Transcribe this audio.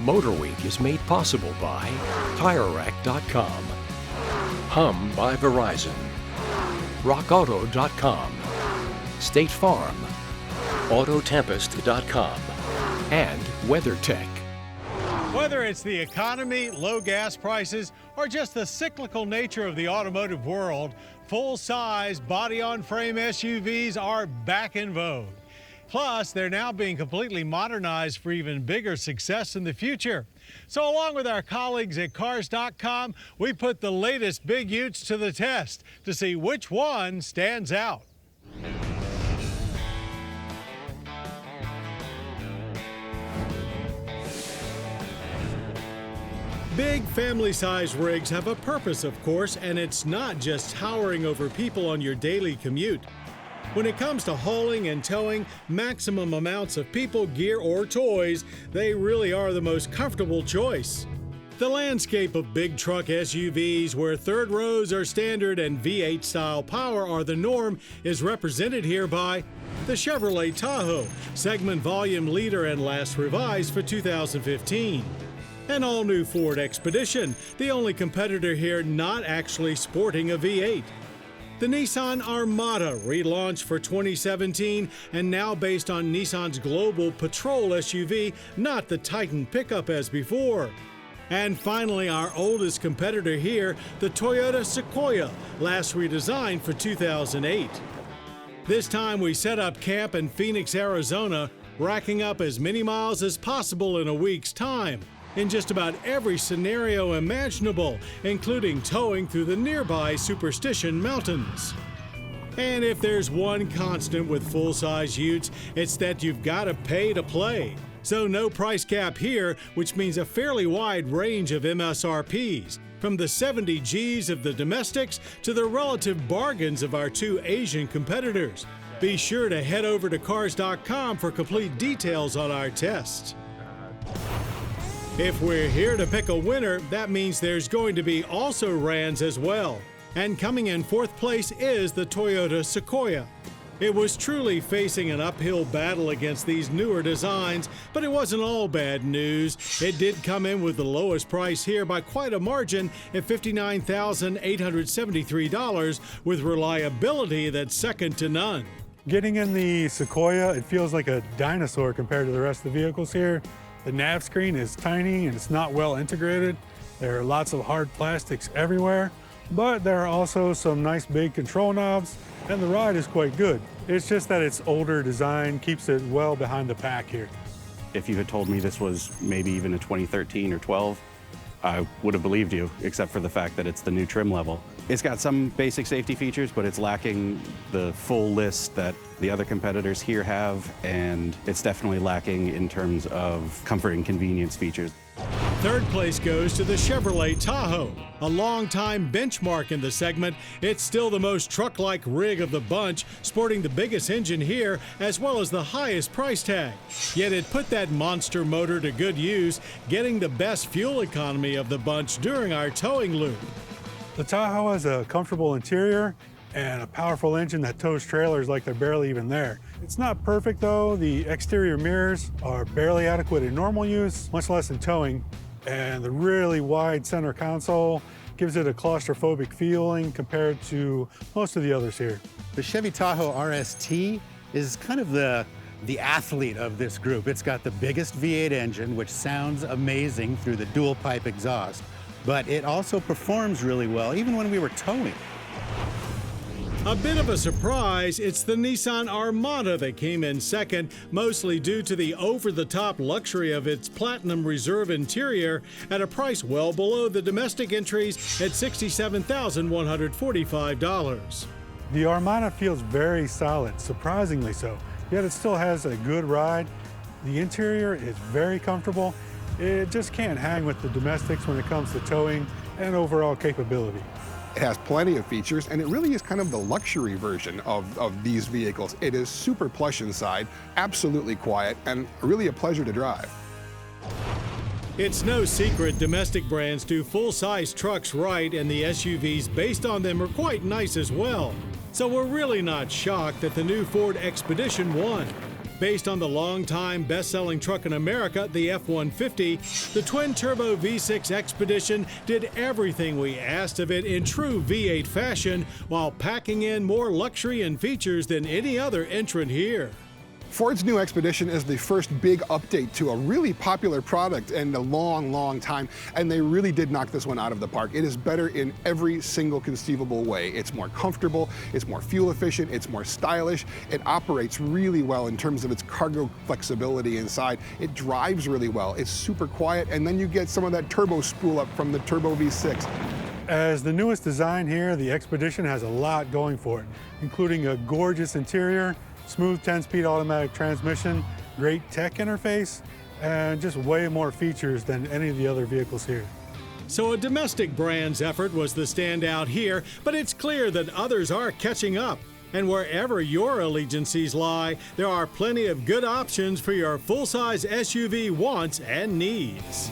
MotorWeek is made possible by TireRack.com, Hum by Verizon, RockAuto.com, State Farm, Autotempest.com, and WeatherTech. Whether it's the economy, low gas prices, or just the cyclical nature of the automotive world, full-size, body-on-frame SUVs are back in vogue. Plus, they're now being completely modernized for even bigger success in the future. So along with our colleagues at Cars.com, we put the latest big utes to the test to see which one stands out. Big family-sized rigs have a purpose, of course, and it's not just towering over people on your daily commute. When it comes to hauling and towing maximum amounts of people, gear, or toys, they really are the most comfortable choice. The landscape of big truck SUVs, where third rows are standard and V8 style power are the norm, is represented here by the Chevrolet Tahoe, segment volume leader and last revised for 2015. An all-new Ford Expedition, the only competitor here not actually sporting a V8. The Nissan Armada, relaunched for 2017 and now based on Nissan's global patrol SUV, not the Titan pickup as before. And finally, our oldest competitor here, the Toyota Sequoia, last redesigned for 2008. This time we set up camp in Phoenix, Arizona, racking up as many miles as possible in a week's time, in just about every scenario imaginable, including towing through the nearby Superstition Mountains. And if there's one constant with full-size utes, it's that you've got to pay to play. So no price cap here, which means a fairly wide range of MSRPs, from the 70 Gs of the domestics to the relative bargains of our two Asian competitors. Be sure to head over to Cars.com for complete details on our test. If we're here to pick a winner, that means there's going to be also Rans as well. And coming in fourth place is the Toyota Sequoia. It was truly facing an uphill battle against these newer designs, but it wasn't all bad news. It did come in with the lowest price here by quite a margin at $59,873, with reliability that's second to none. Getting in the Sequoia, it feels like a dinosaur compared to the rest of the vehicles here. The nav screen is tiny and it's not well integrated. There are lots of hard plastics everywhere, but there are also some nice big control knobs, and the ride is quite good. It's just that its older design keeps it well behind the pack here. If you had told me this was maybe even a 2013 or 12, I would have believed you, except for the fact that it's the new trim level. It's got some basic safety features, but it's lacking the full list that the other competitors here have, and it's definitely lacking in terms of comfort and convenience features. Third place goes to the Chevrolet Tahoe. A long-time benchmark in the segment, it's still the most truck-like rig of the bunch, sporting the biggest engine here as well as the highest price tag. Yet it put that monster motor to good use, getting the best fuel economy of the bunch during our towing loop. The Tahoe has a comfortable interior and a powerful engine that tows trailers like they're barely even there. It's not perfect though. The exterior mirrors are barely adequate in normal use, much less in towing. And the really wide center console gives it a claustrophobic feeling compared to most of the others here. The Chevy Tahoe RST is kind of the athlete of this group. It's got the biggest V8 engine, which sounds amazing through the dual pipe exhaust, but it also performs really well, even when we were towing. A bit of a surprise, it's the Nissan Armada that came in second, mostly due to the over-the-top luxury of its Platinum Reserve interior at a price well below the domestic entries at $67,145. The Armada feels very solid, surprisingly so, yet it still has a good ride. The interior is very comfortable. It just can't hang with the domestics when it comes to towing and overall capability. It has plenty of features, and it really is kind of the luxury version of these vehicles. It is super plush inside, absolutely quiet, and really a pleasure to drive. It's no secret domestic brands do full-size trucks right, and the SUVs based on them are quite nice as well. So we're really not shocked that the new Ford Expedition won. Based on the longtime best-selling truck in America, the F-150, the twin-turbo V6 Expedition did everything we asked of it in true V8 fashion while packing in more luxury and features than any other entrant here. Ford's new Expedition is the first big update to a really popular product in a long, long time, and they really did knock this one out of the park. It is better in every single conceivable way. It's more comfortable, it's more fuel efficient, it's more stylish, it operates really well in terms of its cargo flexibility inside, it drives really well, it's super quiet, and then you get some of that turbo spool up from the Turbo V6. As the newest design here, the Expedition has a lot going for it, including a gorgeous interior, smooth 10-speed automatic transmission, great tech interface, and just way more features than any of the other vehicles here. So a domestic brand's effort was the standout here, but it's clear that others are catching up. And wherever your allegiances lie, there are plenty of good options for your full-size SUV wants and needs.